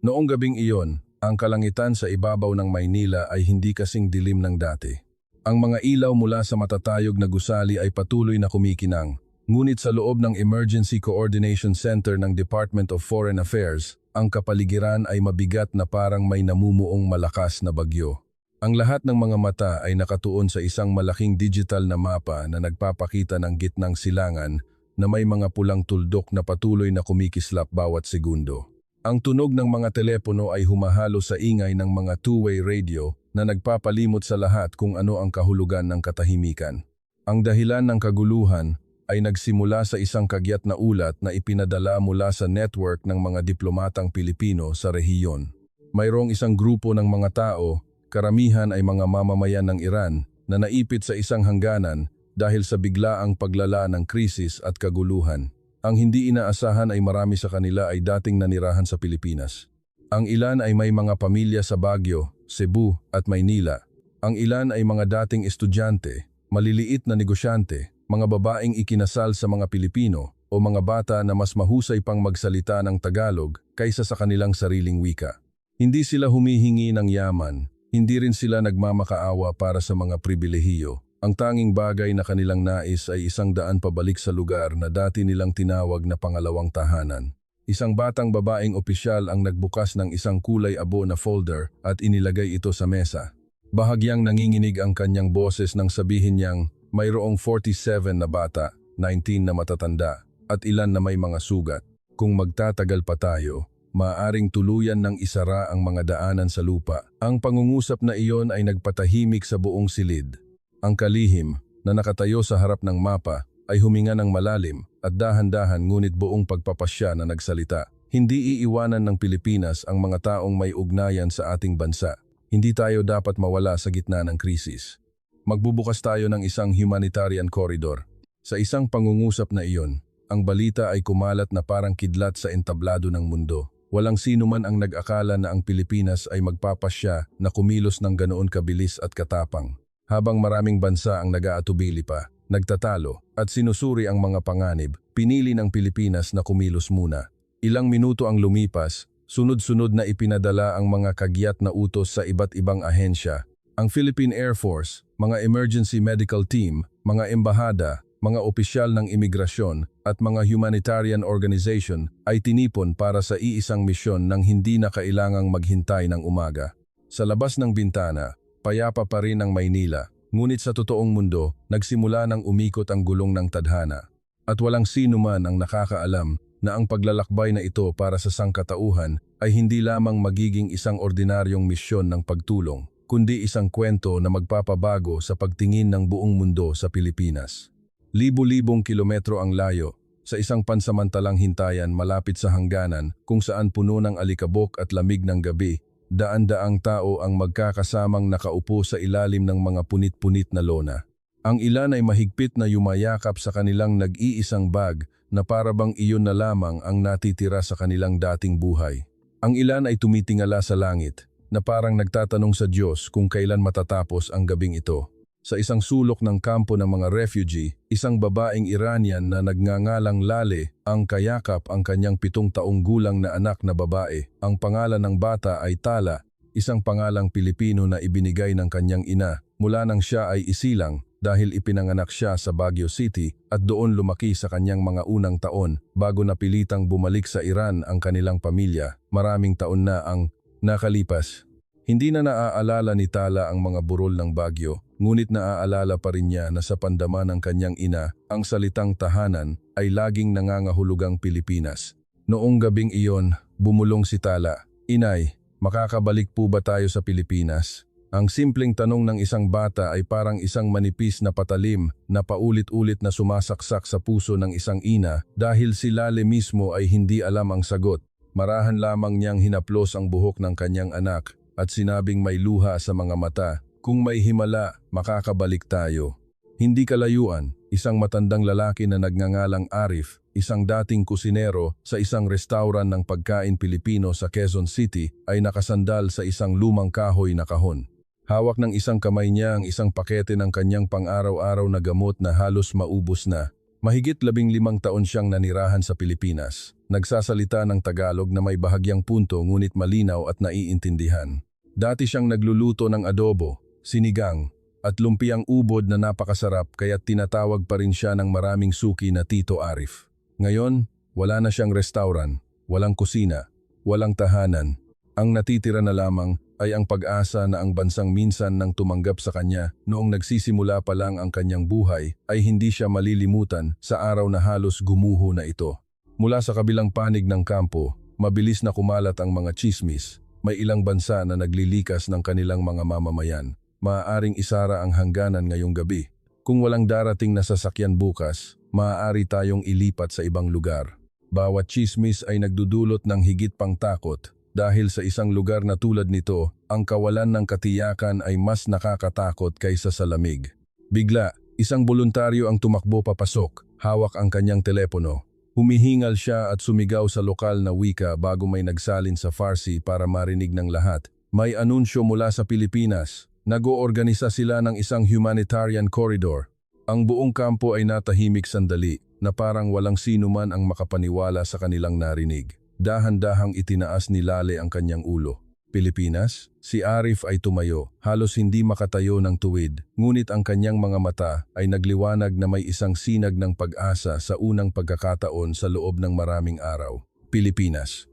Noong gabing iyon, ang kalangitan sa ibabaw ng Maynila ay hindi kasing dilim ng dati. Ang mga ilaw mula sa matatayog na gusali ay patuloy na kumikinang, ngunit sa loob ng Emergency Coordination Center ng Department of Foreign Affairs, ang kapaligiran ay mabigat na parang may namumuong malakas na bagyo. Ang lahat ng mga mata ay nakatuon sa isang malaking digital na mapa na nagpapakita ng gitnang silangan na may mga pulang tuldok na patuloy na kumikislap bawat segundo. Ang tunog ng mga telepono ay humahalo sa ingay ng mga two-way radio na nagpapalimot sa lahat kung ano ang kahulugan ng katahimikan. Ang dahilan ng kaguluhan ay nagsimula sa isang kagyat na ulat na ipinadala mula sa network ng mga diplomatang Pilipino sa rehiyon. Mayroong isang grupo ng mga tao, karamihan ay mga mamamayan ng Iran, na naipit sa isang hangganan dahil sa biglaang paglala ng krisis at kaguluhan. Ang hindi inaasahan ay marami sa kanila ay dating nanirahan sa Pilipinas. Ang ilan ay may mga pamilya sa Baguio, Cebu at Maynila. Ang ilan ay mga dating estudyante, maliliit na negosyante, mga babaeng ikinasal sa mga Pilipino o mga bata na mas mahusay pang magsalita ng Tagalog kaysa sa kanilang sariling wika. Hindi sila humihingi ng yaman, hindi rin sila nagmamakaawa para sa mga pribilehiyo. Ang tanging bagay na kanilang nais ay 100 pabalik sa lugar na dati nilang tinawag na pangalawang tahanan. Isang batang babaeng opisyal ang nagbukas ng isang kulay abo na folder at inilagay ito sa mesa. Bahagyang nanginginig ang kanyang boses nang sabihin niyang mayroong 47 na bata, 19 na matatanda, at ilan na may mga sugat. Kung magtatagal pa tayo, maaaring tuluyan ng isara ang mga daanan sa lupa. Ang pangungusap na iyon ay nagpatahimik sa buong silid. Ang kalihim na nakatayo sa harap ng mapa ay huminga ng malalim at dahan-dahan ngunit buong pagpapasya na nagsalita. Hindi iiwanan ng Pilipinas ang mga taong may ugnayan sa ating bansa. Hindi tayo dapat mawala sa gitna ng krisis. Magbubukas tayo ng isang humanitarian corridor. Sa isang pangungusap na iyon, ang balita ay kumalat na parang kidlat sa entablado ng mundo. Walang sino man ang nag-akala na ang Pilipinas ay magpapasya na kumilos ng ganoon kabilis at katapang. Habang maraming bansa ang nag-aatubili pa, nagtatalo, at sinusuri ang mga panganib, pinili ng Pilipinas na kumilos muna. Ilang minuto ang lumipas, sunod-sunod na ipinadala ang mga kagyat na utos sa iba't ibang ahensya. Ang Philippine Air Force, mga emergency medical team, mga embahada, mga opisyal ng imigrasyon, at mga humanitarian organization ay tinipon para sa iisang misyon nang hindi na kailangang maghintay ng umaga. Sa labas ng bintana, payapa pa rin ang Maynila, ngunit sa totoong mundo, nagsimula nang umikot ang gulong ng tadhana. At walang sino man ang nakakaalam na ang paglalakbay na ito para sa sangkatauhan ay hindi lamang magiging isang ordinaryong misyon ng pagtulong, kundi isang kwento na magpapabago sa pagtingin ng buong mundo sa Pilipinas. Libu-libong kilometro ang layo, sa isang pansamantalang hintayan malapit sa hangganan kung saan puno ng alikabok at lamig ng gabi, daan-daang tao ang magkakasamang nakaupo sa ilalim ng mga punit-punit na lona. Ang ilan ay mahigpit na yumayakap sa kanilang nag-iisang bag na parabang iyon na lamang ang natitira sa kanilang dating buhay. Ang ilan ay tumitingala sa langit na parang nagtatanong sa Diyos kung kailan matatapos ang gabing ito. Sa isang sulok ng kampo ng mga refugee, isang babaeng Iranian na nagngangalang Lale ang kayakap ang kanyang 7 taong gulang na anak na babae. Ang pangalan ng bata ay Tala, isang pangalang Pilipino na ibinigay ng kanyang ina mula nang siya ay isilang dahil ipinanganak siya sa Baguio City at doon lumaki sa kanyang mga unang taon bago napilitang bumalik sa Iran ang kanilang pamilya. Maraming taon na ang nakalipas. Hindi na naaalala ni Tala ang mga burol ng Baguio, ngunit naaalala pa rin niya na sa pandama ng kanyang ina, ang salitang tahanan ay laging nangangahulugang Pilipinas. Noong gabing iyon, bumulong si Tala, "Inay, makakabalik po ba tayo sa Pilipinas?" Ang simpleng tanong ng isang bata ay parang isang manipis na patalim na paulit-ulit na sumasaksak sa puso ng isang ina dahil si Lale mismo ay hindi alam ang sagot. Marahan lamang niyang hinaplos ang buhok ng kanyang anak at sinabing may luha sa mga mata, "Kung may himala, makakabalik tayo." Hindi kalayuan, isang matandang lalaki na nagngangalang Arif, isang dating kusinero sa isang restaurant ng pagkain Pilipino sa Quezon City, ay nakasandal sa isang lumang kahoy na kahon. Hawak ng isang kamay niya ang isang pakete ng kanyang pang-araw-araw na gamot na halos maubos na. Mahigit 15 taon siyang nanirahan sa Pilipinas. Nagsasalita ng Tagalog na may bahagyang punto ngunit malinaw at naiintindihan. Dati siyang nagluluto ng adobo, sinigang, at lumpiang ubod na napakasarap kaya't tinatawag pa rin siya ng maraming suki na Tito Arif. Ngayon, wala na siyang restaurant, walang kusina, walang tahanan. Ang natitira na lamang ay ang pag-asa na ang bansang minsan nang tumanggap sa kanya noong nagsisimula pa lang ang kanyang buhay ay hindi siya malilimutan sa araw na halos gumuho na ito. Mula sa kabilang panig ng kampo, mabilis na kumalat ang mga tsismis. May ilang bansa na naglilikas ng kanilang mga mamamayan. Maaaring isara ang hangganan ngayong gabi. Kung walang darating na sasakyan bukas, maaari tayong ilipat sa ibang lugar. Bawat tsismis ay nagdudulot ng higit pang takot dahil sa isang lugar na tulad nito, ang kawalan ng katiyakan ay mas nakakatakot kaysa sa lamig. Bigla, isang voluntaryo ang tumakbo papasok, hawak ang kanyang telepono. Humihingal siya at sumigaw sa lokal na wika bago may nagsalin sa Farsi para marinig ng lahat. May anunsyo mula sa Pilipinas. Nag-oorganisa sila ng isang humanitarian corridor. Ang buong kampo ay natahimik sandali na parang walang sino man ang makapaniwala sa kanilang narinig. Dahan-dahang itinaas ni Lale ang kanyang ulo. Pilipinas? Si Arif ay tumayo, halos hindi makatayo ng tuwid, ngunit ang kanyang mga mata ay nagliwanag na may isang sinag ng pag-asa sa unang pagkakataon sa loob ng maraming araw. Pilipinas.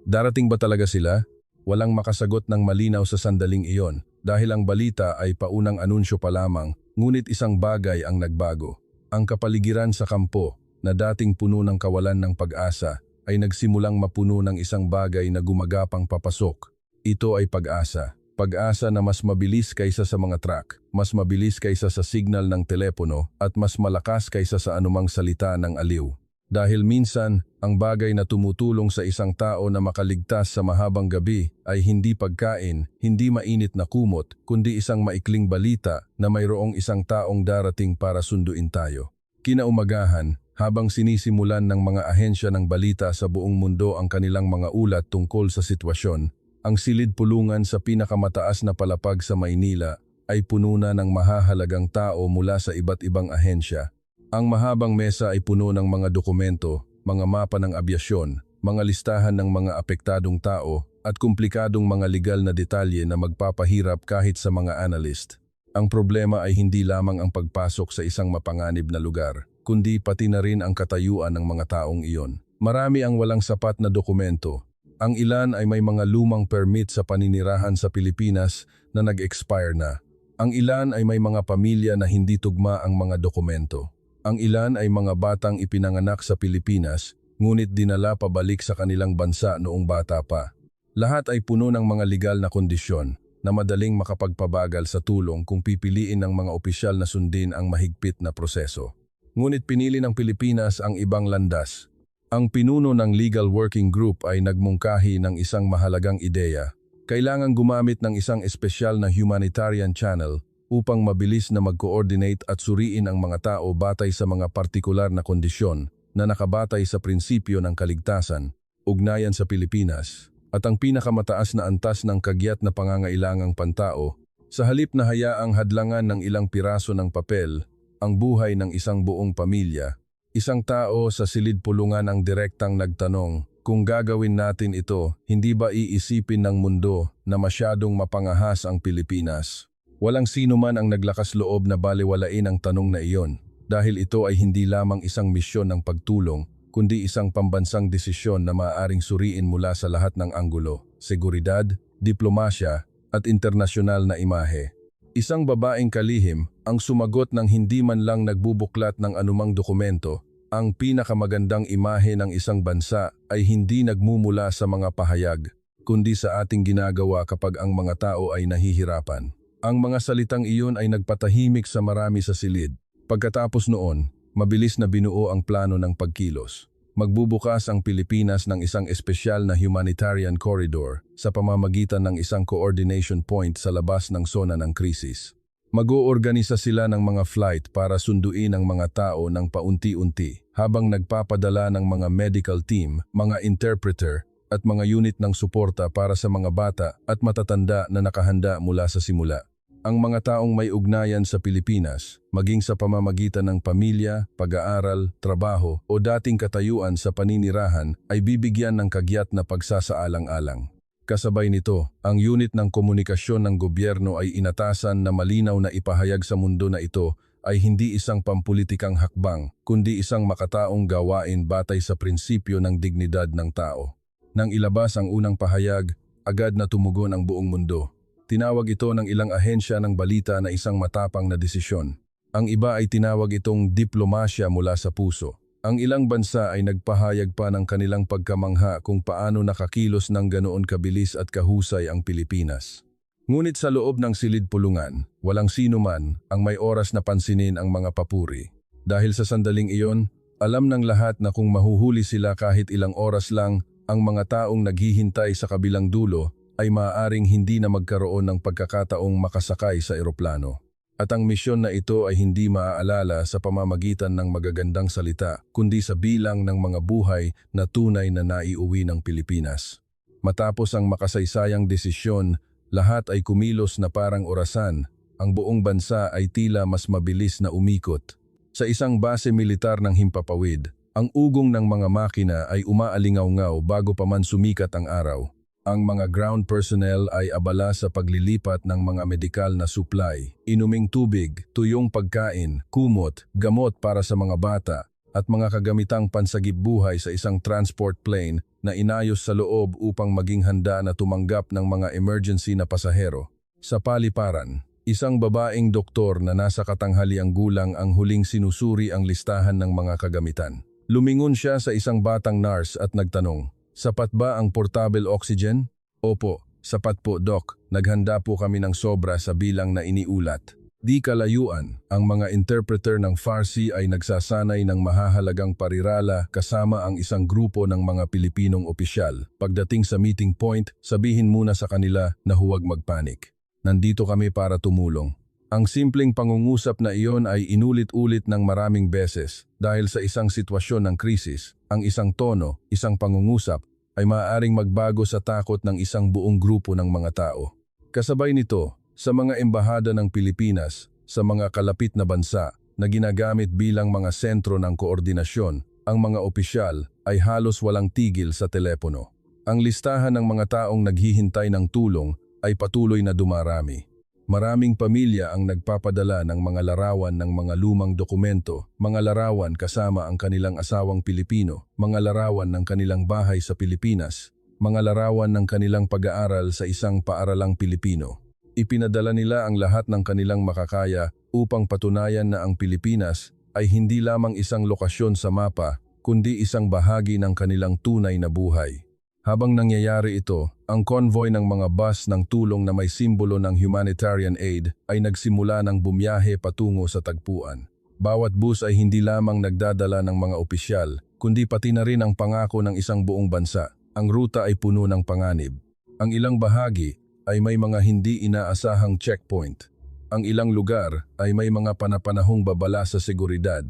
Darating ba talaga sila? Walang makasagot ng malinaw sa sandaling iyon dahil ang balita ay paunang anunsyo pa lamang, ngunit isang bagay ang nagbago. Ang kapaligiran sa kampo na dating puno ng kawalan ng pag-asa ay nagsimulang mapuno ng isang bagay na gumagapang papasok. Ito ay pag-asa. Pag-asa na mas mabilis kaysa sa mga truck, mas mabilis kaysa sa signal ng telepono at mas malakas kaysa sa anumang salita ng aliw. Dahil minsan, ang bagay na tumutulong sa isang tao na makaligtas sa mahabang gabi ay hindi pagkain, hindi mainit na kumot, kundi isang maikling balita na mayroong isang taong darating para sunduin tayo. Kinaumagahan, habang sinisimulan ng mga ahensya ng balita sa buong mundo ang kanilang mga ulat tungkol sa sitwasyon, ang silid pulungan sa pinakamataas na palapag sa Maynila ay puno na ng mahahalagang tao mula sa iba't ibang ahensya. Ang mahabang mesa ay puno ng mga dokumento, mga mapa ng abyasyon, mga listahan ng mga apektadong tao at komplikadong mga legal na detalye na magpapahirap kahit sa mga analyst. Ang problema ay hindi lamang ang pagpasok sa isang mapanganib na lugar, kundi pati na rin ang katayuan ng mga taong iyon. Marami ang walang sapat na dokumento. Ang ilan ay may mga lumang permit sa paninirahan sa Pilipinas na nag-expire na. Ang ilan ay may mga pamilya na hindi tugma ang mga dokumento. Ang ilan ay mga batang ipinanganak sa Pilipinas, ngunit dinala pabalik sa kanilang bansa noong bata pa. Lahat ay puno ng mga legal na kondisyon na madaling makapagpabagal sa tulong kung pipiliin ng mga opisyal na sundin ang mahigpit na proseso. Ngunit pinili ng Pilipinas ang ibang landas. Ang pinuno ng Legal Working Group ay nagmungkahi ng isang mahalagang ideya. Kailangang gumamit ng isang espesyal na humanitarian channel upang mabilis na mag-coordinate at suriin ang mga tao batay sa mga partikular na kondisyon na nakabatay sa prinsipyo ng kaligtasan, ugnayan sa Pilipinas, at ang pinakamataas na antas ng kagyat na pangangailangang pantao, sa halip na hayaang hadlangan ng ilang piraso ng papel, ang buhay ng isang buong pamilya. Isang tao sa silid pulungan ang direktang nagtanong, kung gagawin natin ito, hindi ba iisipin ng mundo na masyadong mapangahas ang Pilipinas? Walang sino man ang naglakas loob na baliwalain ang tanong na iyon, dahil ito ay hindi lamang isang misyon ng pagtulong, kundi isang pambansang desisyon na maaaring suriin mula sa lahat ng anggulo, seguridad, diplomasya, at internasyonal na imahe. Isang babaeng kalihim ang sumagot ng hindi man lang nagbubuklat ng anumang dokumento. Ang pinakamagandang imahe ng isang bansa ay hindi nagmumula sa mga pahayag, kundi sa ating ginagawa kapag ang mga tao ay nahihirapan. Ang mga salitang iyon ay nagpatahimik sa marami sa silid. Pagkatapos noon, mabilis na binuo ang plano ng pagkilos. Magbubukas ang Pilipinas ng isang espesyal na humanitarian corridor sa pamamagitan ng isang coordination point sa labas ng zona ng krisis. Mag-oorganisa sila ng mga flight para sunduin ang mga tao ng paunti-unti habang nagpapadala ng mga medical team, mga interpreter at mga unit ng suporta para sa mga bata at matatanda na nakahanda mula sa simula. Ang mga taong may ugnayan sa Pilipinas, maging sa pamamagitan ng pamilya, pag-aaral, trabaho o dating katayuan sa paninirahan ay bibigyan ng kagyat na pagsasaalang-alang. Kasabay nito, ang unit ng komunikasyon ng gobyerno ay inatasan na malinaw na ipahayag sa mundo na ito ay hindi isang pampulitikang hakbang, kundi isang makataong gawain batay sa prinsipyo ng dignidad ng tao. Nang ilabas ang unang pahayag, agad na tumugon ang buong mundo. Tinawag ito ng ilang ahensya ng balita na isang matapang na desisyon. Ang iba ay tinawag itong diplomasya mula sa puso. Ang ilang bansa ay nagpahayag pa ng kanilang pagkamangha kung paano nakakilos ng ganoon kabilis at kahusay ang Pilipinas. Ngunit sa loob ng silid-pulungan, walang sino man ang may oras na pansinin ang mga papuri. Dahil sa sandaling iyon, alam ng lahat na kung mahuhuli sila kahit ilang oras lang, ang mga taong naghihintay sa kabilang dulo ay maaaring hindi na magkaroon ng pagkakataong makasakay sa eroplano. At ang misyon na ito ay hindi maaalala sa pamamagitan ng magagandang salita, kundi sa bilang ng mga buhay na tunay na naiuwi ng Pilipinas. Matapos ang makasaysayang desisyon, lahat ay kumilos na parang orasan. Ang buong bansa ay tila mas mabilis na umikot. Sa isang base militar ng Himpapawid, ang ugong ng mga makina ay umaalingaw-ngaw bago pa man sumikat ang araw. Ang mga ground personnel ay abala sa paglilipat ng mga medikal na supply, inuming tubig, tuyong pagkain, kumot, gamot para sa mga bata, at mga kagamitang pansagip buhay sa isang transport plane na inayos sa loob upang maging handa na tumanggap ng mga emergency na pasahero. Sa paliparan, isang babaeng doktor na nasa katanghaliang gulang ang huling sinusuri ang listahan ng mga kagamitan. Lumingon siya sa isang batang nurse at nagtanong, "Sapat ba ang portable oxygen?" "Opo, sapat po, Doc. Naghanda po kami ng sobra sa bilang na iniulat." Di kalayuan, ang mga interpreter ng Farsi ay nagsasanay ng mahahalagang parirala kasama ang isang grupo ng mga Pilipinong opisyal. Pagdating sa meeting point, sabihin muna sa kanila na huwag magpanik. Nandito kami para tumulong. Ang simpleng pangungusap na iyon ay inulit-ulit ng maraming beses dahil sa isang sitwasyon ng krisis, ang isang tono, isang pangungusap ay maaaring magbago sa takot ng isang buong grupo ng mga tao. Kasabay nito, sa mga embahada ng Pilipinas, sa mga kalapit na bansa na ginagamit bilang mga sentro ng koordinasyon, ang mga opisyal ay halos walang tigil sa telepono. Ang listahan ng mga taong naghihintay ng tulong ay patuloy na dumarami. Maraming pamilya ang nagpapadala ng mga larawan ng mga lumang dokumento, mga larawan kasama ang kanilang asawang Pilipino, mga larawan ng kanilang bahay sa Pilipinas, mga larawan ng kanilang pag-aaral sa isang paaralang Pilipino. Ipinadala nila ang lahat ng kanilang makakaya upang patunayan na ang Pilipinas ay hindi lamang isang lokasyon sa mapa, kundi isang bahagi ng kanilang tunay na buhay. Habang nangyayari ito, ang convoy ng mga bus ng tulong na may simbolo ng humanitarian aid ay nagsimula ng bumiyahe patungo sa tagpuan. Bawat bus ay hindi lamang nagdadala ng mga opisyal, kundi pati na rin ang pangako ng isang buong bansa. Ang ruta ay puno ng panganib. Ang ilang bahagi ay may mga hindi inaasahang checkpoint. Ang ilang lugar ay may mga panapanahong babala sa seguridad.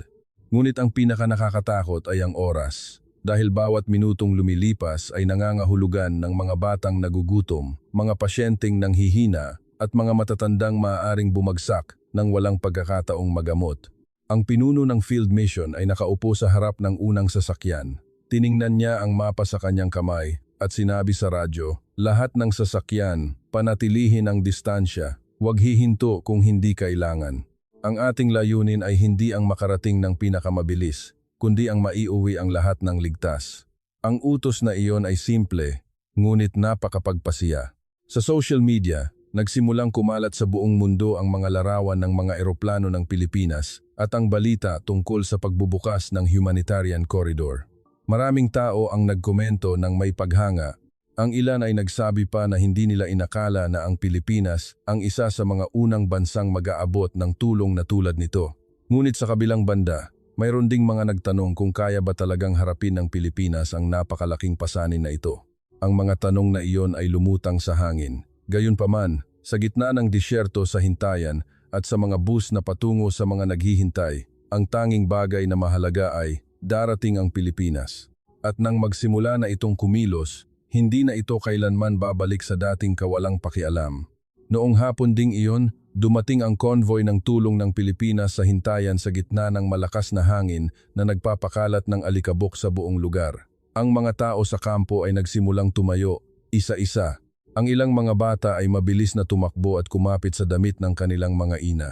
Ngunit ang pinakanakakatakot ay ang oras. Dahil bawat minutong lumilipas ay nangangahulugan ng mga batang nagugutom, mga pasyenteng nanghihina at mga matatandang maaaring bumagsak nang walang pagkakataong magamot. Ang pinuno ng field mission ay nakaupo sa harap ng unang sasakyan. Tiningnan niya ang mapa sa kanyang kamay at sinabi sa radyo, "Lahat ng sasakyan, panatilihin ang distansya, huwag hihinto kung hindi kailangan." Ang ating layunin ay hindi ang makarating ng pinakamabilis, kundi ang maiuwi ang lahat ng ligtas. Ang utos na iyon ay simple, ngunit napakapagpasiya. Sa social media, nagsimulang kumalat sa buong mundo ang mga larawan ng mga eroplano ng Pilipinas at ang balita tungkol sa pagbubukas ng humanitarian corridor. Maraming tao ang nagkomento ng may paghanga. Ang ilan ay nagsabi pa na hindi nila inakala na ang Pilipinas ang isa sa mga unang bansang mag-aabot ng tulong na tulad nito. Ngunit sa kabilang banda, mayroon ding mga nagtanong kung kaya ba talagang harapin ng Pilipinas ang napakalaking pasanin na ito. Ang mga tanong na iyon ay lumutang sa hangin. Gayunpaman, sa gitna ng disyerto sa hintayan at sa mga bus na patungo sa mga naghihintay, ang tanging bagay na mahalaga ay darating ang Pilipinas. At nang magsimula na itong kumilos, hindi na ito kailanman babalik sa dating kawalang pakialam. Noong hapon ding iyon, dumating ang convoy ng tulong ng Pilipinas sa hintayan sa gitna ng malakas na hangin na nagpapakalat ng alikabok sa buong lugar. Ang mga tao sa kampo ay nagsimulang tumayo, isa-isa. Ang ilang mga bata ay mabilis na tumakbo at kumapit sa damit ng kanilang mga ina.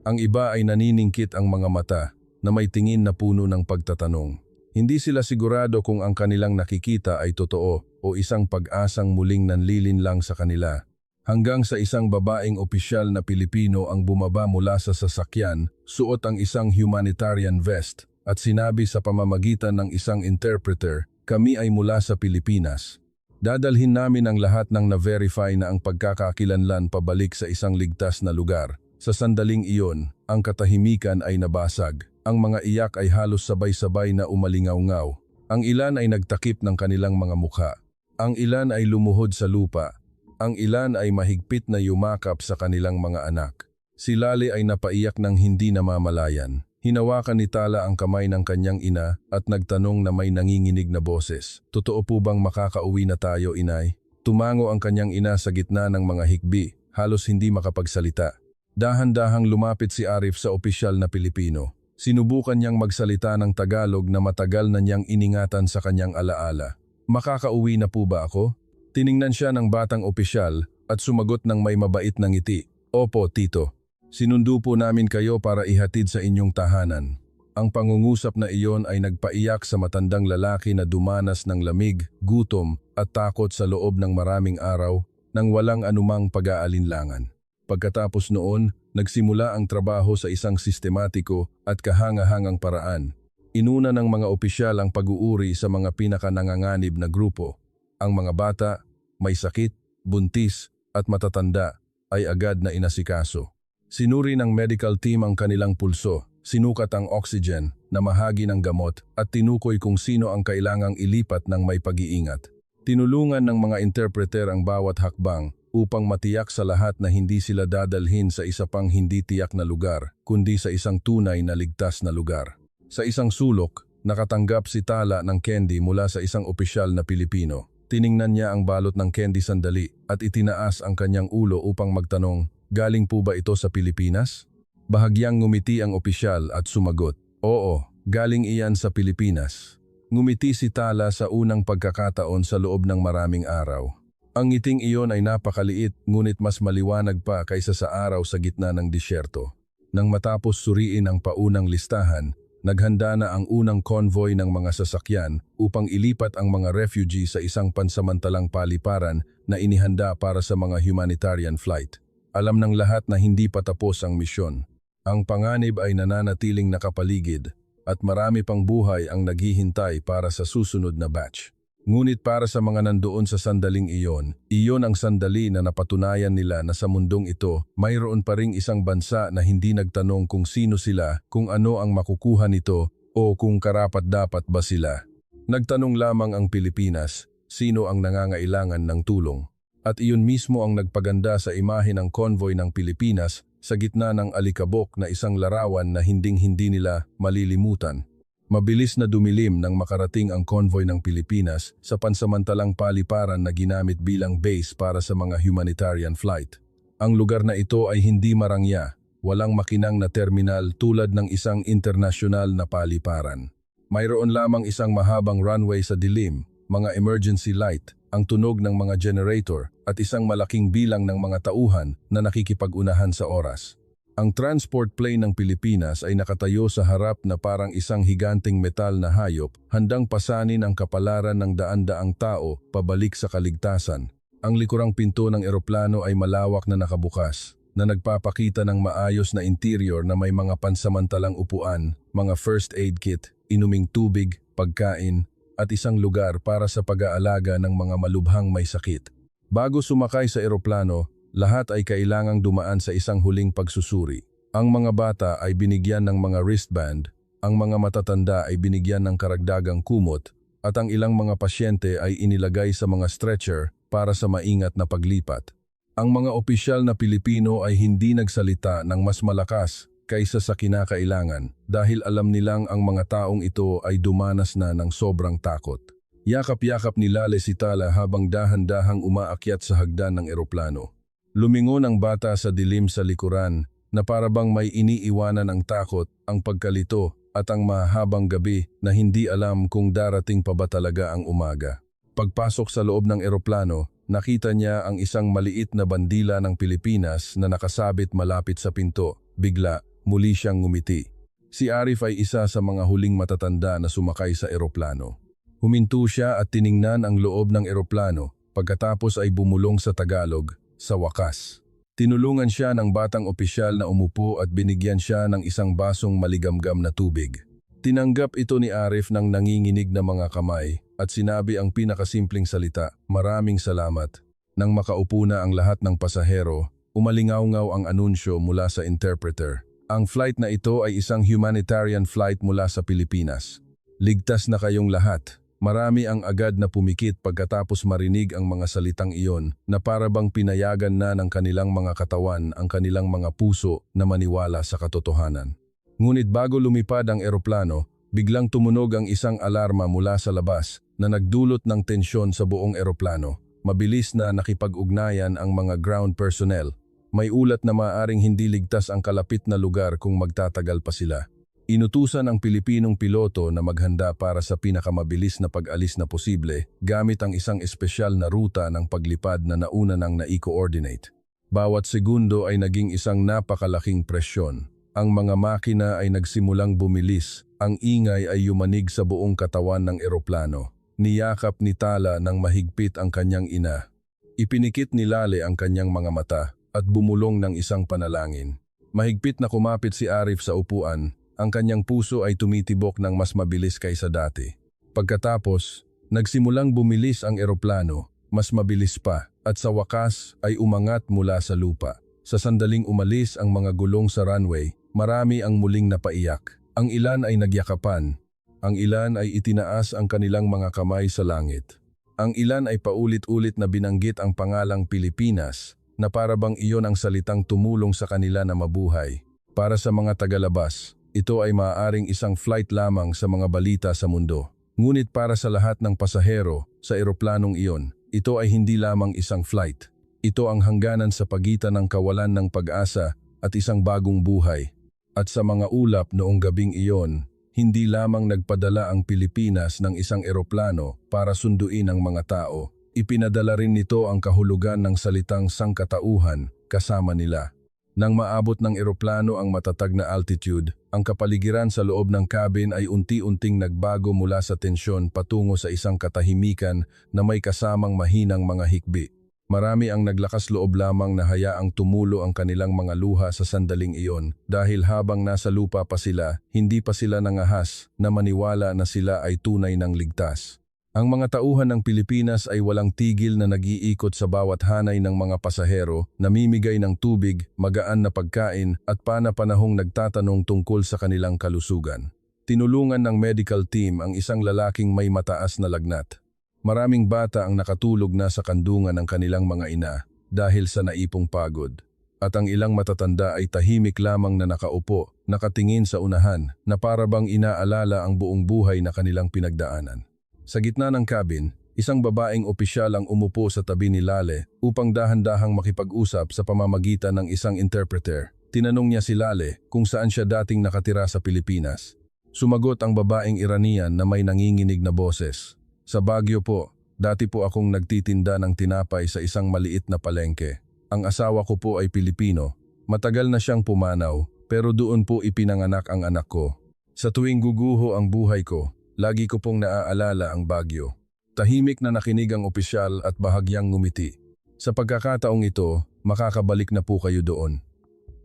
Ang iba ay naniningkit ang mga mata na may tingin na puno ng pagtatanong. Hindi sila sigurado kung ang kanilang nakikita ay totoo o isang pag-asang muling nanlilin lang sa kanila. Hanggang sa isang babaeng opisyal na Pilipino ang bumaba mula sa sasakyan, suot ang isang humanitarian vest at sinabi sa pamamagitan ng isang interpreter, "Kami ay mula sa Pilipinas. Dadalhin namin ang lahat ng na-verify na ang pagkakakilanlan pabalik sa isang ligtas na lugar." Sa sandaling iyon, ang katahimikan ay nabasag. Ang mga iyak ay halos sabay-sabay na umalingaw-ngaw. Ang ilan ay nagtakip ng kanilang mga mukha. Ang ilan ay lumuhod sa lupa. Ang ilan ay mahigpit na yumakap sa kanilang mga anak. Si Lale ay napaiyak ng hindi namamalayan. Hinawakan ni Tala ang kamay ng kanyang ina at nagtanong na may nanginginig na boses. "Totoo po bang makakauwi na tayo, inay?" Tumango ang kanyang ina sa gitna ng mga hikbi, halos hindi makapagsalita. Dahan-dahang lumapit si Arif sa opisyal na Pilipino. Sinubukan niyang magsalita ng Tagalog na matagal na niyang iningatan sa kanyang alaala. "Makakauwi na po ba ako?" Tiningnan siya ng batang opisyal at sumagot ng may mabait na ngiti. "Opo, tito. Sinundo po namin kayo para ihatid sa inyong tahanan." Ang pangungusap na iyon ay nagpaiyak sa matandang lalaki na dumanas ng lamig, gutom at takot sa loob ng maraming araw nang walang anumang pag-aalinlangan. Pagkatapos noon, nagsimula ang trabaho sa isang sistematiko at kahanga-hangang paraan. Inuna ng mga opisyal ang pag-uuri sa mga pinakananganganib na grupo. Ang mga bata, may sakit, buntis at matatanda ay agad na inasikaso. Sinuri ng medical team ang kanilang pulso, sinukat ang oxygen, namahagi ng gamot at tinukoy kung sino ang kailangang ilipat ng may pag-iingat. Tinulungan ng mga interpreter ang bawat hakbang upang matiyak sa lahat na hindi sila dadalhin sa isa pang hindi tiyak na lugar, kundi sa isang tunay na ligtas na lugar. Sa isang sulok, nakatanggap si Tala ng candy mula sa isang opisyal na Pilipino. Tiningnan niya ang balot ng candy sandali at itinaas ang kanyang ulo upang magtanong, "Galing po ba ito sa Pilipinas?" Bahagyang ngumiti ang opisyal at sumagot, "Oo, galing iyan sa Pilipinas." Ngumiti si Tala sa unang pagkakataon sa loob ng maraming araw. Ang ngiting iyon ay napakaliit ngunit mas maliwanag pa kaysa sa araw sa gitna ng disyerto. Nang matapos suriin ang paunang listahan, naghanda na ang unang convoy ng mga sasakyan upang ilipat ang mga refugee sa isang pansamantalang paliparan na inihanda para sa mga humanitarian flight. Alam ng lahat na hindi pa tapos ang misyon. Ang panganib ay nananatiling nakapaligid at marami pang buhay ang naghihintay para sa susunod na batch. Ngunit para sa mga nandoon sa sandaling iyon ang sandali na napatunayan nila na sa mundong ito, mayroon pa ring isang bansa na hindi nagtanong kung sino sila, kung ano ang makukuha nito, o kung karapat-dapat ba sila. Nagtanong lamang ang Pilipinas, sino ang nangangailangan ng tulong. At iyon mismo ang nagpaganda sa imahe ng convoy ng Pilipinas sa gitna ng alikabok na isang larawan na hinding-hindi nila malilimutan. Mabilis na dumilim nang makarating ang convoy ng Pilipinas sa pansamantalang paliparan na ginamit bilang base para sa mga humanitarian flight. Ang lugar na ito ay hindi marangya, walang makinang na terminal tulad ng isang internasyonal na paliparan. Mayroon lamang isang mahabang runway sa dilim, mga emergency light, ang tunog ng mga generator at isang malaking bilang ng mga tauhan na nakikipag-unahan sa oras. Ang transport plane ng Pilipinas ay nakatayo sa harap na parang isang higanting metal na hayop, handang pasanin ang kapalaran ng daan-daang tao pabalik sa kaligtasan. Ang likurang pinto ng eroplano ay malawak na nakabukas, na nagpapakita ng maayos na interior na may mga pansamantalang upuan, mga first aid kit, inuming tubig, pagkain, at isang lugar para sa pag-aalaga ng mga malubhang may sakit. Bago sumakay sa eroplano, lahat ay kailangang dumaan sa isang huling pagsusuri. Ang mga bata ay binigyan ng mga wristband, ang mga matatanda ay binigyan ng karagdagang kumot, at ang ilang mga pasyente ay inilagay sa mga stretcher para sa maingat na paglipat. Ang mga opisyal na Pilipino ay hindi nagsalita ng mas malakas kaysa sa kinakailangan dahil alam nilang ang mga taong ito ay dumanas na ng sobrang takot. Yakap-yakap ni Lale si Tala habang dahan-dahang umaakyat sa hagdan ng eroplano. Lumingon ang bata sa dilim sa likuran na parabang may iniiwanan ang takot, ang pagkalito at ang mahabang gabi na hindi alam kung darating pa ba talaga ang umaga. Pagpasok sa loob ng eroplano, nakita niya ang isang maliit na bandila ng Pilipinas na nakasabit malapit sa pinto. Bigla, muli siyang ngumiti. Si Arif ay isa sa mga huling matatanda na sumakay sa eroplano. Huminto siya at tiningnan ang loob ng eroplano, pagkatapos ay bumulong sa Tagalog, sa wakas. Tinulungan siya ng batang opisyal na umupo at binigyan siya ng isang basong maligamgam na tubig. Tinanggap ito ni Arif ng nanginginig na mga kamay at sinabi ang pinakasimpleng salita, "Maraming salamat." Nang makaupo na ang lahat ng pasahero, umalingaw-ngaw ang anunsyo mula sa interpreter. Ang flight na ito ay isang humanitarian flight mula sa Pilipinas. Ligtas na kayong lahat. Marami ang agad na pumikit pagkatapos marinig ang mga salitang iyon na parabang pinayagan na ng kanilang mga katawan ang kanilang mga puso na maniwala sa katotohanan. Ngunit bago lumipad ang eroplano, biglang tumunog ang isang alarma mula sa labas na nagdulot ng tensyon sa buong eroplano. Mabilis na nakipag-ugnayan ang mga ground personnel. May ulat na maaaring hindi ligtas ang kalapit na lugar kung magtatagal pa sila. Inutusan ang Pilipinong piloto na maghanda para sa pinakamabilis na pag-alis na posible gamit ang isang espesyal na ruta ng paglipad na nauna nang na-coordinate. Bawat segundo ay naging isang napakalaking presyon. Ang mga makina ay nagsimulang bumilis, ang ingay ay yumanig sa buong katawan ng eroplano. Niyakap ni Tala ng mahigpit ang kanyang ina. Ipinikit ni Lale ang kanyang mga mata at bumulong ng isang panalangin. Mahigpit na kumapit si Arif sa upuan, ang kanyang puso ay tumitibok ng mas mabilis kaysa dati. Pagkatapos, nagsimulang bumilis ang eroplano, mas mabilis pa, at sa wakas ay umangat mula sa lupa. Sa sandaling umalis ang mga gulong sa runway, marami ang muling napaiyak. Ang ilan ay nagyakapan. Ang ilan ay itinaas ang kanilang mga kamay sa langit. Ang ilan ay paulit-ulit na binanggit ang pangalang Pilipinas na parabang iyon ang salitang tumulong sa kanila na mabuhay. Para sa mga tagalabas, ito ay maaaring isang flight lamang sa mga balita sa mundo. Ngunit para sa lahat ng pasahero sa eroplanong iyon, ito ay hindi lamang isang flight. Ito ang hangganan sa pagitan ng kawalan ng pag-asa at isang bagong buhay. At sa mga ulap noong gabing iyon, hindi lamang nagpadala ang Pilipinas ng isang eroplano para sunduin ang mga tao. Ipinadala rin nito ang kahulugan ng salitang sangkatauhan kasama nila. Nang maabot ng eroplano ang matatag na altitude, ang kapaligiran sa loob ng cabin ay unti-unting nagbago mula sa tensyon patungo sa isang katahimikan na may kasamang mahinang mga hikbi. Marami ang naglakas loob lamang na hayaang tumulo ang kanilang mga luha sa sandaling iyon dahil habang nasa lupa pa sila, hindi pa sila nangahas na maniwala na sila ay tunay ng ligtas. Ang mga tauhan ng Pilipinas ay walang tigil na nag-iikot sa bawat hanay ng mga pasahero, namimigay ng tubig, magaan na pagkain at pana-panahong nagtatanong tungkol sa kanilang kalusugan. Tinulungan ng medical team ang isang lalaking may mataas na lagnat. Maraming bata ang nakatulog na sa kandungan ng kanilang mga ina dahil sa naipong pagod. At ang ilang matatanda ay tahimik lamang na nakaupo, nakatingin sa unahan na parabang inaalala ang buong buhay na kanilang pinagdaanan. Sa gitna ng cabin, isang babaeng opisyal ang umupo sa tabi ni Lale upang dahan-dahang makipag-usap sa pamamagitan ng isang interpreter. Tinanong niya si Lale kung saan siya dating nakatira sa Pilipinas. Sumagot ang babaeng Iranian na may nanginginig na boses. Sa Baguio po, dati po akong nagtitinda ng tinapay sa isang maliit na palengke. Ang asawa ko po ay Pilipino. Matagal na siyang pumanaw, pero doon po ipinanganak ang anak ko. Sa tuwing guguho ang buhay ko, lagi ko pong naaalala ang Baguio. Tahimik na nakinig ang opisyal at bahagyang ngumiti. Sa pagkakataong ito, makakabalik na po kayo doon.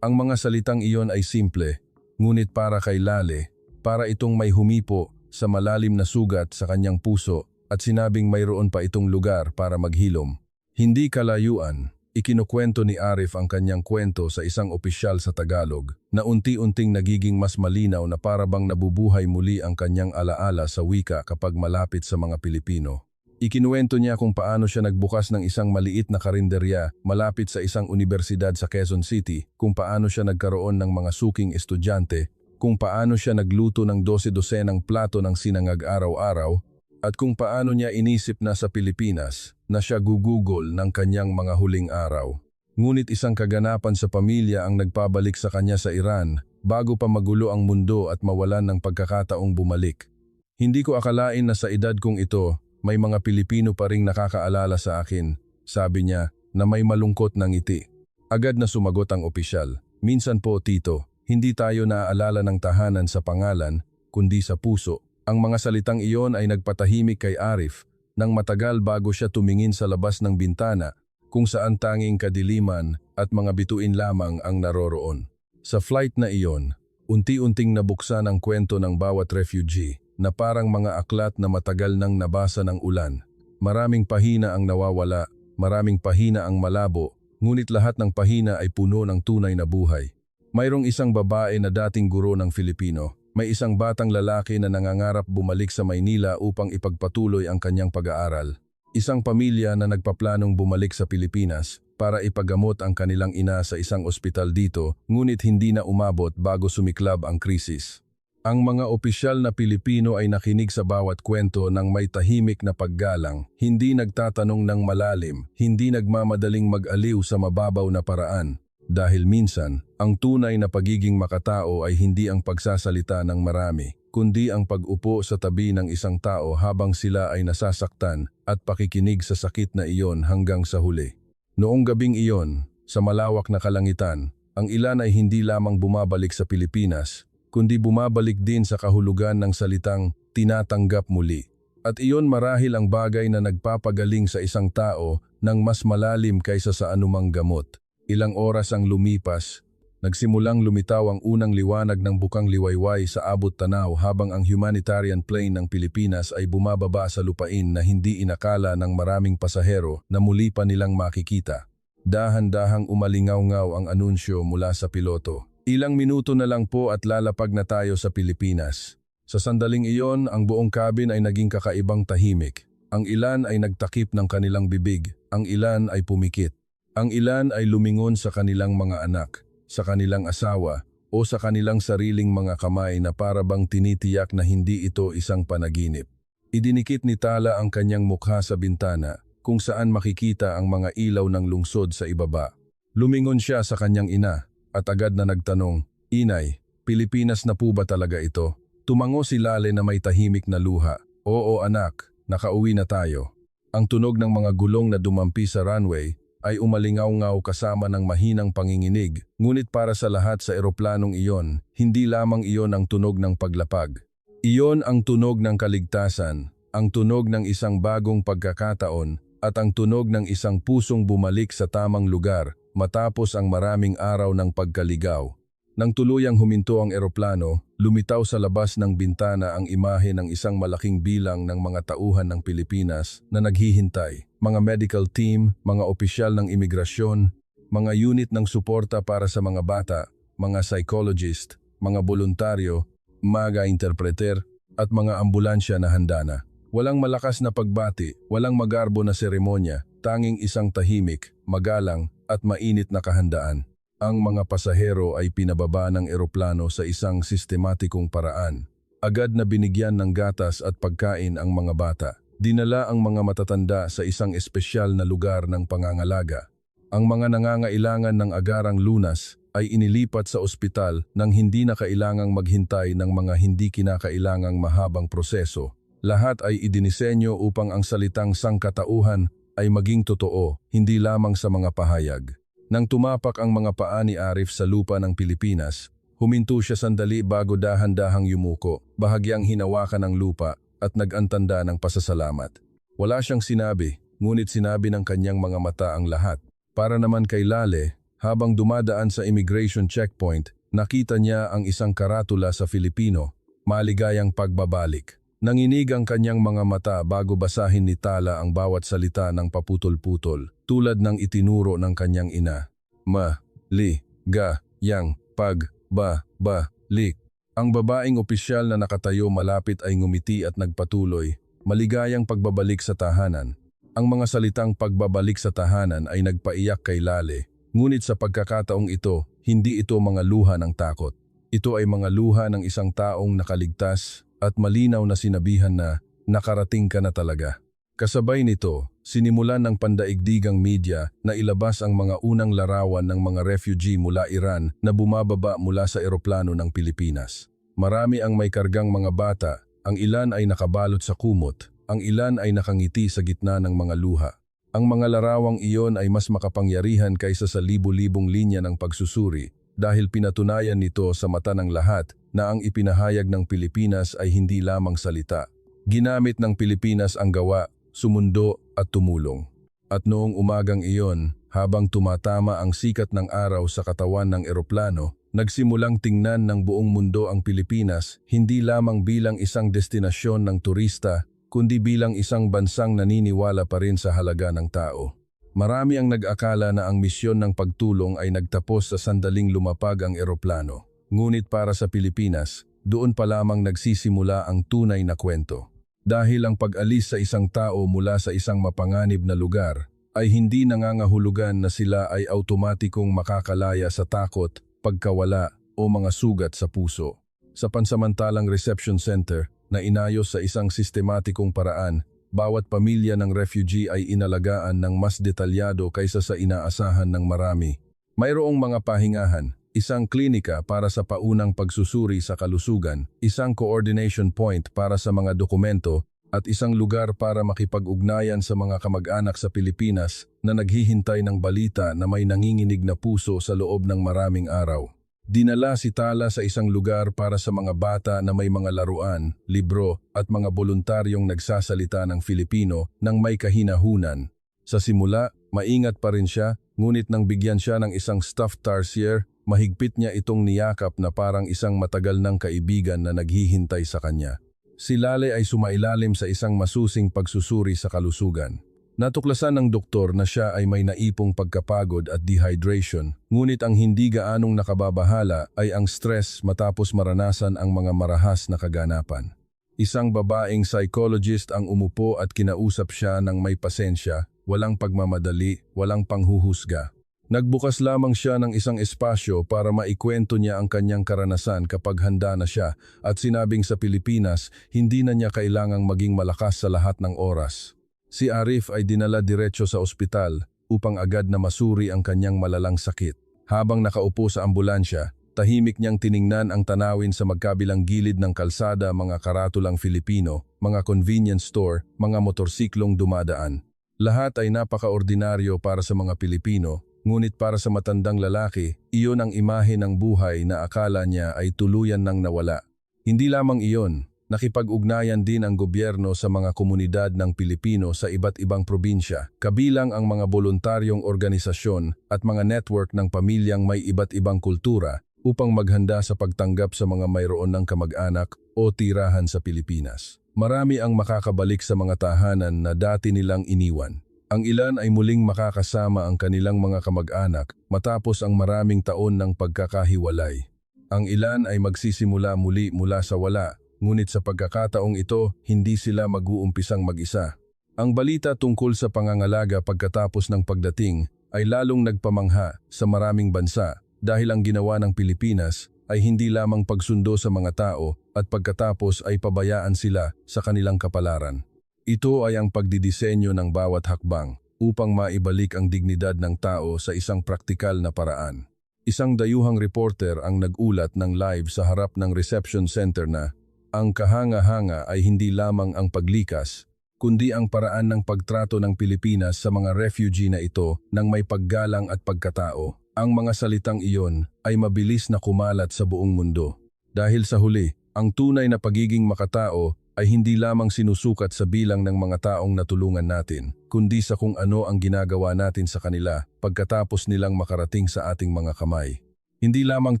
Ang mga salitang iyon ay simple, ngunit para kay Lale, para itong may humipo sa malalim na sugat sa kanyang puso at sinabing mayroon pa itong lugar para maghilom. Hindi kalayuan, ikinukwento ni Arif ang kanyang kwento sa isang opisyal sa Tagalog na unti-unting nagiging mas malinaw na parabang nabubuhay muli ang kanyang alaala sa wika kapag malapit sa mga Pilipino. Ikinuwento niya kung paano siya nagbukas ng isang maliit na karinderya malapit sa isang universidad sa Quezon City, kung paano siya nagkaroon ng mga suking estudyante, kung paano siya nagluto ng 12-dosenang plato ng sinangag araw-araw, at kung paano niya inisip na sa Pilipinas na siya gugugol ng kanyang mga huling araw. Ngunit isang kaganapan sa pamilya ang nagpabalik sa kanya sa Iran bago pa magulo ang mundo at mawalan ng pagkakataong bumalik. Hindi ko akalain na sa edad kong ito, may mga Pilipino pa ring nakakaalala sa akin, sabi niya na may malungkot na ngiti. Agad na sumagot ang opisyal, minsan po tito, hindi tayo naaalala ng tahanan sa pangalan, kundi sa puso. Ang mga salitang iyon ay nagpatahimik kay Arif nang matagal bago siya tumingin sa labas ng bintana kung saan tanging kadiliman at mga bituin lamang ang naroroon. Sa flight na iyon, unti-unting nabuksan ang kwento ng bawat refugee na parang mga aklat na matagal nang nabasa ng ulan. Maraming pahina ang nawawala, maraming pahina ang malabo, ngunit lahat ng pahina ay puno ng tunay na buhay. Mayroong isang babae na dating guro ng Filipino. May isang batang lalaki na nangangarap bumalik sa Maynila upang ipagpatuloy ang kanyang pag-aaral. Isang pamilya na nagpaplanong bumalik sa Pilipinas para ipagamot ang kanilang ina sa isang ospital dito, ngunit hindi na umabot bago sumiklab ang krisis. Ang mga opisyal na Pilipino ay nakinig sa bawat kwento ng may tahimik na paggalang, hindi nagtatanong ng malalim, hindi nagmamadaling mag-aliw sa mababaw na paraan. Dahil minsan, ang tunay na pagiging makatao ay hindi ang pagsasalita ng marami, kundi ang pag-upo sa tabi ng isang tao habang sila ay nasasaktan at pakikinig sa sakit na iyon hanggang sa huli. Noong gabing iyon, sa malawak na kalangitan, ang ilan ay hindi lamang bumabalik sa Pilipinas, kundi bumabalik din sa kahulugan ng salitang tinatanggap muli. At iyon marahil ang bagay na nagpapagaling sa isang tao ng mas malalim kaysa sa anumang gamot. Ilang oras ang lumipas, nagsimulang lumitaw ang unang liwanag ng bukang liwayway sa abot tanaw habang ang humanitarian plane ng Pilipinas ay bumababa sa lupain na hindi inakala ng maraming pasahero na muli pa nilang makikita. Dahan-dahang umalingaw-ngaw ang anunsyo mula sa piloto. Ilang minuto na lang po at lalapag na tayo sa Pilipinas. Sa sandaling iyon, ang buong cabin ay naging kakaibang tahimik. Ang ilan ay nagtakip ng kanilang bibig, ang ilan ay pumikit. Ang ilan ay lumingon sa kanilang mga anak, sa kanilang asawa, o sa kanilang sariling mga kamay na para bang tinitiyak na hindi ito isang panaginip. Idinikit ni Tala ang kanyang mukha sa bintana, kung saan makikita ang mga ilaw ng lungsod sa ibaba. Lumingon siya sa kanyang ina, at agad na nagtanong, "Inay, Pilipinas na po ba talaga ito?" Tumango si Lale na may tahimik na luha, "Oo anak, nakauwi na tayo." Ang tunog ng mga gulong na dumampi sa runway ay umalingaw-ngaw kasama ng mahinang panginginig, ngunit para sa lahat sa eroplanong iyon, hindi lamang iyon ang tunog ng paglapag. Iyon ang tunog ng kaligtasan, ang tunog ng isang bagong pagkakataon, at ang tunog ng isang pusong bumalik sa tamang lugar matapos ang maraming araw ng pagkaligaw. Nang tuluyang huminto ang eroplano, lumitaw sa labas ng bintana ang imahe ng isang malaking bilang ng mga tauhan ng Pilipinas na naghihintay. Mga medical team, mga opisyal ng imigrasyon, mga unit ng suporta para sa mga bata, mga psychologist, mga voluntaryo, mga interpreter, at mga ambulansya na handa na. Walang malakas na pagbati, walang magarbo na seremonya, tanging isang tahimik, magalang, at mainit na kahandaan. Ang mga pasahero ay pinababa ng eroplano sa isang sistematikong paraan. Agad na binigyan ng gatas at pagkain ang mga bata. Dinala ang mga matatanda sa isang espesyal na lugar ng pangangalaga. Ang mga nangangailangan ng agarang lunas ay inilipat sa ospital nang hindi na kailangang maghintay ng mga hindi kinakailangang mahabang proseso. Lahat ay idinisenyo upang ang salitang sangkatauhan ay maging totoo, hindi lamang sa mga pahayag. Nang tumapak ang mga paa ni Arif sa lupa ng Pilipinas, huminto siya sandali bago dahan-dahang yumuko, bahagyang hinawakan ng lupa at nag-antanda ng pasasalamat. Wala siyang sinabi, ngunit sinabi ng kanyang mga mata ang lahat. Para naman kay Lale, habang dumadaan sa immigration checkpoint, nakita niya ang isang karatula sa Filipino, "Maligayang pagbabalik." Nanginig ang kanyang mga mata bago basahin ni Tala ang bawat salita ng paputol-putol, tulad ng itinuro ng kanyang ina. "Ma-li-ga-yang pag-ba-ba-lik." Ang babaeng opisyal na nakatayo malapit ay ngumiti at nagpatuloy, "Maligayang pagbabalik sa tahanan." Ang mga salitang pagbabalik sa tahanan ay nagpaiyak kay Lale, ngunit sa pagkakataong ito, hindi ito mga luha ng takot. Ito ay mga luha ng isang taong nakaligtas at malinaw na sinabihan na nakarating ka na talaga. Kasabay nito, Sinimulan ng pandaigdigang media na ilabas ang mga unang larawan ng mga refugee mula Iran na bumababa mula sa eroplano ng Pilipinas. Marami ang may kargang mga bata, ang ilan ay nakabalot sa kumot, ang ilan ay nakangiti sa gitna ng mga luha. Ang mga larawang iyon ay mas makapangyarihan kaysa sa libu-libong linya ng pagsusuri dahil pinatunayan nito sa mata ng lahat na ang ipinahayag ng Pilipinas ay hindi lamang salita. Ginamit ng Pilipinas ang gawa, sumundo at tumulong. At noong umagang iyon, habang tumatama ang sikat ng araw sa katawan ng eroplano, nagsimulang tingnan ng buong mundo ang Pilipinas hindi lamang bilang isang destinasyon ng turista, kundi bilang isang bansang naniniwala pa rin sa halaga ng tao. Marami ang nag-akala na ang misyon ng pagtulong ay nagtapos sa sandaling lumapag ang eroplano. Ngunit para sa Pilipinas, doon pa lamang nagsisimula ang tunay na kwento. Dahil ang pag-alis sa isang tao mula sa isang mapanganib na lugar ay hindi nangangahulugan na sila ay automatikong makakalaya sa takot, pagkawala o mga sugat sa puso. Sa pansamantalang reception center na inayos sa isang sistematikong paraan, bawat pamilya ng refugee ay inalagaan ng mas detalyado kaysa sa inaasahan ng marami. Mayroong mga pahingahan, isang klinika para sa paunang pagsusuri sa kalusugan, isang coordination point para sa mga dokumento, at isang lugar para makipag-ugnayan sa mga kamag-anak sa Pilipinas na naghihintay ng balita na may nanginginig na puso sa loob ng maraming araw. Dinala si Tala sa isang lugar para sa mga bata na may mga laruan, libro at mga voluntaryong nagsasalita ng Filipino nang may kahinahunan. Sa simula, maingat pa rin siya, ngunit nang bigyan siya ng isang stuffed tarsier, mahigpit niya itong niyakap na parang isang matagal ng kaibigan na naghihintay sa kanya. Si Lale ay sumailalim sa isang masusing pagsusuri sa kalusugan. Natuklasan ng doktor na siya ay may naipong pagkapagod at dehydration, ngunit ang hindi gaanong nakababahala ay ang stress matapos maranasan ang mga marahas na kaganapan. Isang babaeng psychologist ang umupo at kinausap siya ng may pasensya, walang pagmamadali, walang panghuhusga. Nagbukas lamang siya ng isang espasyo para maikwento niya ang kanyang karanasan kapag handa na siya at sinabing sa Pilipinas hindi na niya kailangang maging malakas sa lahat ng oras. Si Arif ay dinala diretso sa ospital upang agad na masuri ang kanyang malalang sakit. Habang nakaupo sa ambulansya, tahimik niyang tiningnan ang tanawin sa magkabilang gilid ng kalsada, mga karatulang Filipino, mga convenience store, mga motorsiklong dumadaan. Lahat ay napakaordinaryo para sa mga Pilipino, ngunit para sa matandang lalaki, iyon ang imahe ng buhay na akala niya ay tuluyan nang nawala. Hindi lamang iyon, nakipag-ugnayan din ang gobyerno sa mga komunidad ng Pilipino sa iba't ibang probinsya, kabilang ang mga voluntaryong organisasyon at mga network ng pamilyang may iba't ibang kultura upang maghanda sa pagtanggap sa mga mayroon ng kamag-anak o tirahan sa Pilipinas. Marami ang makakabalik sa mga tahanan na dati nilang iniwan. Ang ilan ay muling makakasama ang kanilang mga kamag-anak matapos ang maraming taon ng pagkakahiwalay. Ang ilan ay magsisimula muli mula sa wala, ngunit sa pagkakataong ito, hindi sila mag-uumpisang mag-isa. Ang balita tungkol sa pangangalaga pagkatapos ng pagdating ay lalong nagpamangha sa maraming bansa dahil ang ginawa ng Pilipinas ay hindi lamang pagsundo sa mga tao at pagkatapos ay pabayaan sila sa kanilang kapalaran. Ito ay ang pagdidisenyo ng bawat hakbang upang maibalik ang dignidad ng tao sa isang praktikal na paraan. Isang dayuhang reporter ang nag-ulat ng live sa harap ng reception center na ang kahanga-hanga ay hindi lamang ang paglikas, kundi ang paraan ng pagtrato ng Pilipinas sa mga refugee na ito ng may paggalang at pagkatao. Ang mga salitang iyon ay mabilis na kumalat sa buong mundo. Dahil sa huli, ang tunay na pagiging makatao ay hindi lamang sinusukat sa bilang ng mga taong natulungan natin, kundi sa kung ano ang ginagawa natin sa kanila pagkatapos nilang makarating sa ating mga kamay. Hindi lamang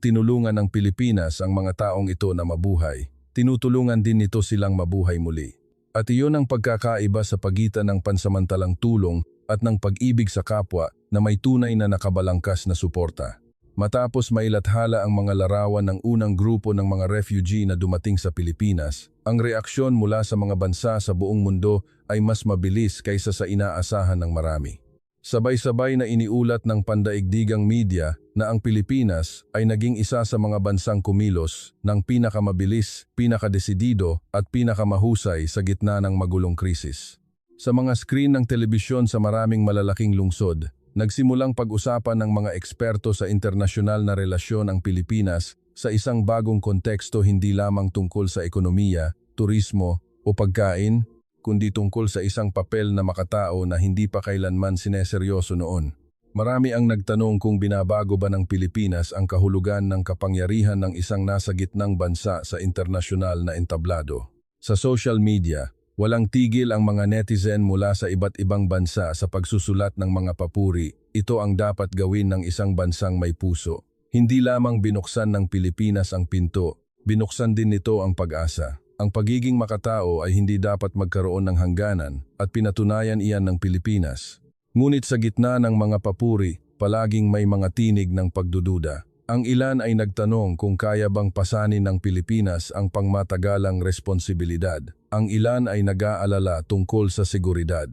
tinulungan ng Pilipinas ang mga taong ito na mabuhay, tinutulungan din nito silang mabuhay muli. At iyon ang pagkakaiba sa pagitan ng pansamantalang tulong at ng pag-ibig sa kapwa na may tunay na nakabalangkas na suporta. Matapos mailathala ang mga larawan ng unang grupo ng mga refugee na dumating sa Pilipinas, ang reaksyon mula sa mga bansa sa buong mundo ay mas mabilis kaysa sa inaasahan ng marami. Sabay-sabay na iniulat ng pandaigdigang media na ang Pilipinas ay naging isa sa mga bansang kumilos ng pinakamabilis, pinakadesidido at pinakamahusay sa gitna ng magulong krisis. Sa mga screen ng telebisyon sa maraming malalaking lungsod, nagsimulang pag-usapan ng mga eksperto sa internasyonal na relasyon ang Pilipinas sa isang bagong konteksto, hindi lamang tungkol sa ekonomiya, turismo o pagkain, kundi tungkol sa isang papel na makatao na hindi pa kailanman sineseryoso noon. Marami ang nagtanong kung binabago ba ng Pilipinas ang kahulugan ng kapangyarihan ng isang nasa gitnang bansa sa internasyonal na entablado. Sa social media, walang tigil ang mga netizen mula sa iba't ibang bansa sa pagsusulat ng mga papuri. Ito ang dapat gawin ng isang bansang may puso. Hindi lamang binuksan ng Pilipinas ang pinto, binuksan din nito ang pag-asa. Ang pagiging makatao ay hindi dapat magkaroon ng hangganan at pinatunayan iyan ng Pilipinas. Ngunit sa gitna ng mga papuri, palaging may mga tinig ng pagdududa. Ang ilan ay nagtanong kung kaya bang pasanin ng Pilipinas ang pangmatagalang responsibilidad. Ang ilan ay nag-aalala tungkol sa seguridad.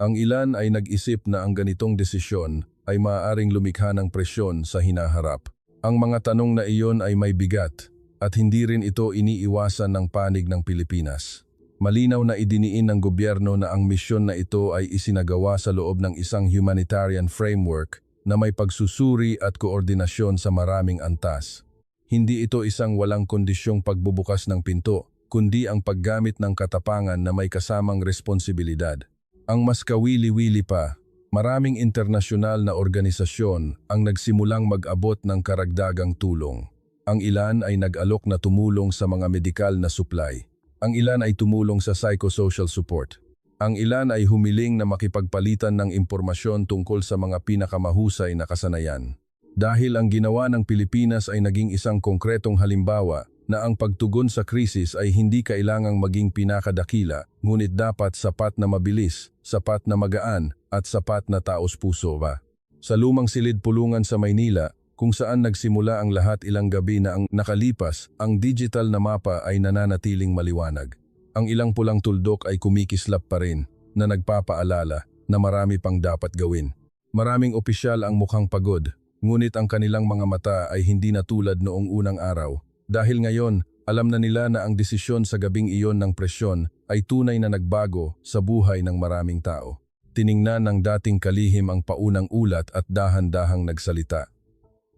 Ang ilan ay nag-isip na ang ganitong desisyon ay maaaring lumikha ng presyon sa hinaharap. Ang mga tanong na iyon ay may bigat at hindi rin ito iniiwasan ng panig ng Pilipinas. Malinaw na idiniin ng gobyerno na ang misyon na ito ay isinagawa sa loob ng isang humanitarian framework na may pagsusuri at koordinasyon sa maraming antas. Hindi ito isang walang kondisyong pagbubukas ng pinto, kundi ang paggamit ng katapangan na may kasamang responsibilidad. Ang mas kawili-wili pa, maraming internasyonal na organisasyon ang nagsimulang mag-abot ng karagdagang tulong. Ang ilan ay nag-alok na tumulong sa mga medikal na supply. Ang ilan ay tumulong sa psychosocial support. Ang ilan ay humiling na makipagpalitan ng impormasyon tungkol sa mga pinakamahusay na kasanayan. Dahil ang ginawa ng Pilipinas ay naging isang konkretong halimbawa na ang pagtugon sa krisis ay hindi kailangang maging pinakadakila, ngunit dapat sapat na mabilis, sapat na magaan, at sapat na taos-puso ba. Sa lumang silid-pulungan sa Maynila, kung saan nagsimula ang lahat ilang gabi na ang nakalipas, ang digital na mapa ay nananatiling maliwanag. Ang ilang pulang tuldok ay kumikislap pa rin, na nagpapaalala na marami pang dapat gawin. Maraming opisyal ang mukhang pagod, ngunit ang kanilang mga mata ay hindi na tulad noong unang araw. Dahil ngayon, alam na nila na ang desisyon sa gabing iyon ng presyon ay tunay na nagbago sa buhay ng maraming tao. Tiningnan ng dating kalihim ang paunang ulat at dahan-dahang nagsalita.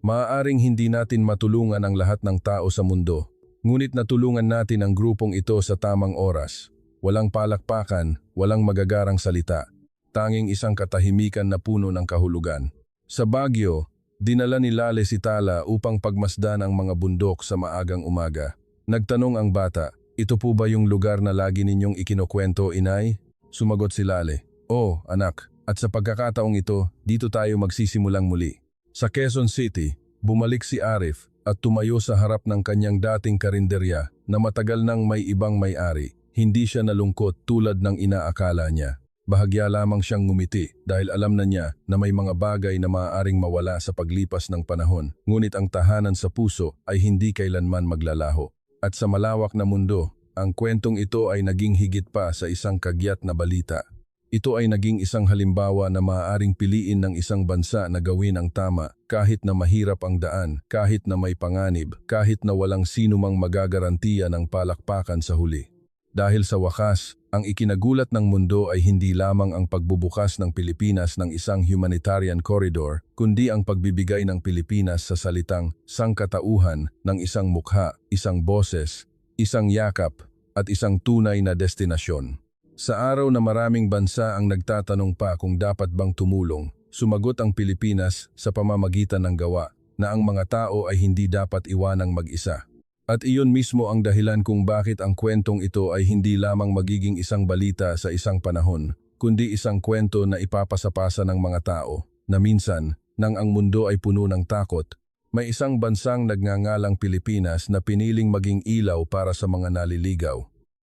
Maaaring hindi natin matulungan ang lahat ng tao sa mundo, ngunit natulungan natin ang grupong ito sa tamang oras. Walang palakpakan, walang magagarang salita, tanging isang katahimikan na puno ng kahulugan. Sa Baguio, dinala ni Lale si Tala upang pagmasdan ang mga bundok sa maagang umaga. Nagtanong ang bata, "Ito po ba yung lugar na lagi ninyong ikinukwento, inay?" Sumagot si Lale, "Oo, anak, at sa pagkakataong ito, dito tayo magsisimulang muli." Sa Quezon City, bumalik si Arif at tumayo sa harap ng kanyang dating karinderya na matagal nang may ibang may-ari. Hindi siya nalungkot tulad ng inaakala niya. Bahagya lamang siyang ngumiti dahil alam na niya na may mga bagay na maaaring mawala sa paglipas ng panahon. Ngunit ang tahanan sa puso ay hindi kailanman maglalaho. At sa malawak na mundo, ang kwentong ito ay naging higit pa sa isang kagyat na balita. Ito ay naging isang halimbawa na maaaring piliin ng isang bansa na gawin ang tama kahit na mahirap ang daan, kahit na may panganib, kahit na walang sino mang magagarantiya ng palakpakan sa huli. Dahil sa wakas, ang ikinagulat ng mundo ay hindi lamang ang pagbubukas ng Pilipinas ng isang humanitarian corridor, kundi ang pagbibigay ng Pilipinas sa salitang sangkatauhan ng isang mukha, isang boses, isang yakap, at isang tunay na destinasyon. Sa araw na maraming bansa ang nagtatanong pa kung dapat bang tumulong, sumagot ang Pilipinas sa pamamagitan ng gawa na ang mga tao ay hindi dapat iwanang mag-isa. At iyon mismo ang dahilan kung bakit ang kwentong ito ay hindi lamang magiging isang balita sa isang panahon, kundi isang kwento na ipapasapasa ng mga tao, na minsan, nang ang mundo ay puno ng takot, may isang bansang nagngangalang Pilipinas na piniling maging ilaw para sa mga naliligaw.